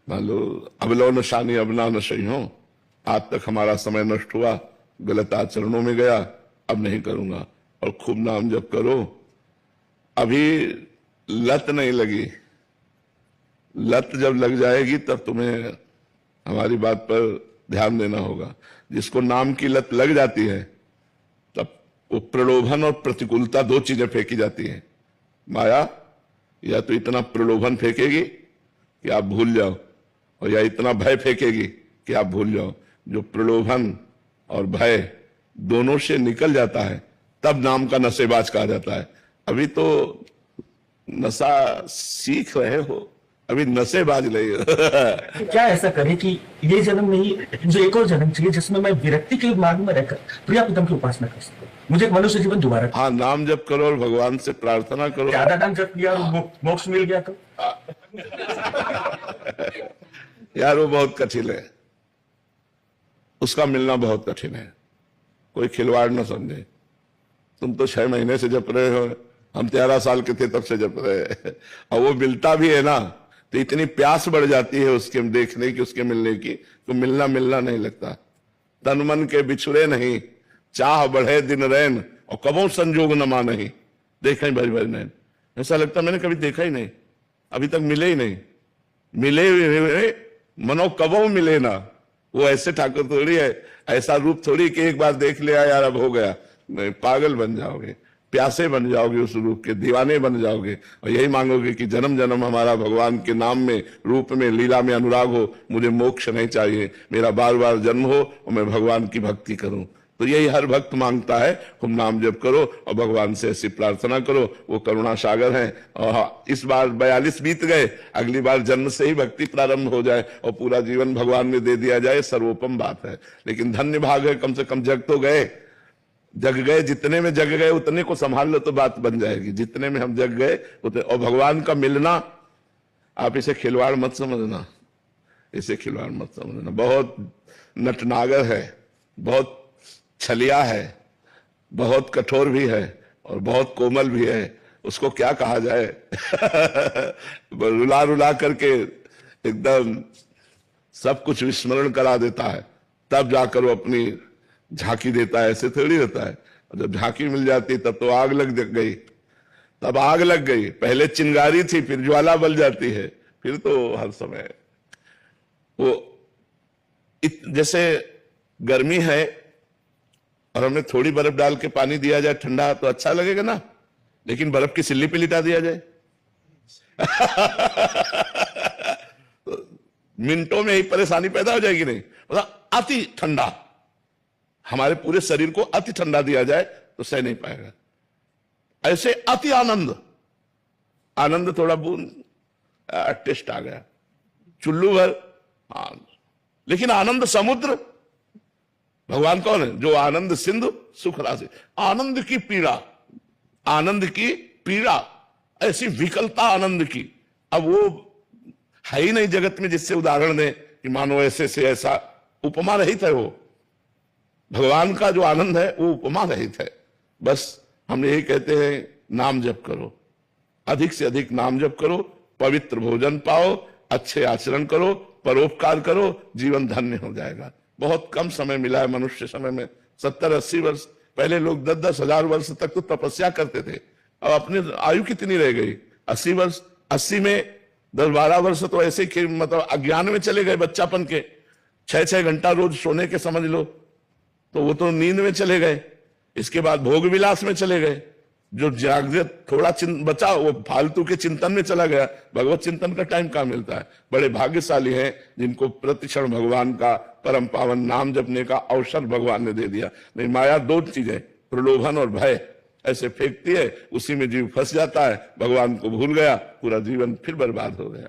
मान लो अब लो नशानी अब ना नशई हो, आज तक हमारा समय नष्ट हुआ, गलत आचरणों में गया, अब नहीं करूंगा। और खूब नाम जप करो। अभी लत नहीं लगी, लत जब लग जाएगी तब तुम्हें हमारी बात पर ध्यान देना होगा। जिसको नाम की लत लग जाती है तब वो प्रलोभन और प्रतिकूलता दो चीजें फेंकी जाती हैं। माया या तो इतना प्रलोभन फेंकेगी कि आप भूल जाओ, और या इतना भय फेंकेगी कि आप भूल जाओ। जो प्रलोभन और भय दोनों से निकल जाता है तब नाम का नशेबाज कहा जाता है। अभी तो नशा सीख रहे हो, अभी नशेबाज नहीं हो। क्या ऐसा करें कि ये जन्म नहीं, मुझे एक और जन्म चाहिए जिसमें मैं विरक्ति के मार्ग में रहकर प्रिया प्रीतम की उपासना कर सकूं। मुझे एक मनुष्य जीवन दोबारा। हाँ, नाम जप करो और भगवान से प्रार्थना करो। ज्यादा नाम जप किया और मोक्ष मिल गया तो यार वो बहुत कठिन है, उसका मिलना बहुत कठिन है। कोई खिलवाड़ न समझे। तुम तो 6 महीने से जप रहे हो, हम 13 साल के थे तब से जप रहे हैं। और वो मिलता भी है ना तो इतनी प्यास बढ़ जाती है उसके देखने की, उसके मिलने की, तो मिलना नहीं लगता। तन मन के बिछुड़े नहीं, चाह बढ़े दिन रैन, और कबों संजोग न मा नहीं, देखा ही भरी नैन। ऐसा लगता मैंने कभी देखा ही नहीं, अभी तक मिले ही नहीं। मिले मनो कबों मिले ना। वो ऐसे ठाकुर थोड़ी है, ऐसा रूप थोड़ी कि एक बार देख लिया यार अब हो गया। नहीं, पागल बन जाओगे, प्यासे बन जाओगे, उस रूप के दीवाने बन जाओगे, और यही मांगोगे कि जन्म जन्म हमारा भगवान के नाम में, रूप में, लीला में अनुराग हो। मुझे मोक्ष नहीं चाहिए, मेरा बार बार जन्म हो और मैं भगवान की भक्ति करूं। तो यही हर भक्त मांगता है। तुम नाम जप करो और भगवान से ऐसी प्रार्थना करो, वो करुणा सागर है। और इस बार 42 बीत गए, अगली बार जन्म से ही भक्ति प्रारंभ हो जाए और पूरा जीवन भगवान में दे दिया जाए, सर्वोपम बात है। लेकिन धन्य भाग है, कम से कम जग तो गए। जग गए, जितने में जग गए उतने को संभाल लो तो बात बन जाएगी। जितने में हम जग गए उतने। और भगवान का मिलना, आप इसे खिलवाड़ मत समझना, इसे खिलवाड़ मत समझना। बहुत नटनागर है, बहुत छलिया है, बहुत कठोर भी है और बहुत कोमल भी है। उसको क्या कहा जाए रुला रुला करके एकदम सब कुछ विस्मरण करा देता है, तब जाकर वो अपनी झांकी देता है। ऐसे थोड़ी रहता है। जब झांकी मिल जाती तब तो आग लग गई, तब आग लग गई। पहले चिंगारी थी, फिर ज्वाला बल जाती है, फिर तो हर समय वो जैसे गर्मी है और हमने थोड़ी बर्फ डाल के पानी दिया जाए ठंडा तो अच्छा लगेगा ना, लेकिन बर्फ की सिल्ली पे लिटा दिया जाए तो मिनटों में ही परेशानी पैदा हो जाएगी। नहीं, मतलब अति ठंडा, हमारे पूरे शरीर को अति ठंडा दिया जाए तो सह नहीं पाएगा। ऐसे अति आनंद, आनंद थोड़ा बूंद टेस्ट आ गया, चुल्लू भर, लेकिन आनंद समुद्र। भगवान कौन है? जो आनंद सिंधु सुख राशि। आनंद की पीड़ा, आनंद की पीड़ा, ऐसी विकलता आनंद की। अब वो है ही नहीं जगत में जिससे उदाहरण दे कि मानो ऐसे से ऐसा। उपमा रहित है वो। भगवान का जो आनंद है वो उपमा रहित है। बस हम यही कहते हैं, नाम जप करो, अधिक से अधिक नाम जप करो, पवित्र भोजन पाओ, अच्छे आचरण करो, परोपकार करो, जीवन धन्य हो जाएगा। बहुत कम समय मिला है मनुष्य समय में। 70-80 वर्ष पहले लोग 10-10 हजार वर्ष तक तो तपस्या करते थे। अब अपनी आयु कितनी रह गई? 80 वर्ष। 80 में 10-12 वर्ष तो ऐसे कि मतलब अज्ञान में चले गए, बच्चापन के। 6-6 घंटा रोज सोने के समझ लो, तो वो तो नींद में चले गए। इसके बाद भोग विलास में चले गए। जो जागृत थोड़ा बचा वो फालतू के चिंतन में चला गया। भगवत चिंतन का टाइम कहां मिलता है? बड़े भाग्यशाली हैं जिनको प्रतिक्षण भगवान का परम पावन नाम जपने का अवसर भगवान ने दे दिया। नहीं, माया दो चीजें, प्रलोभन और भय, ऐसे फेंकती है, उसी में जीव फंस जाता है, भगवान को भूल गया, पूरा जीवन फिर बर्बाद हो गया।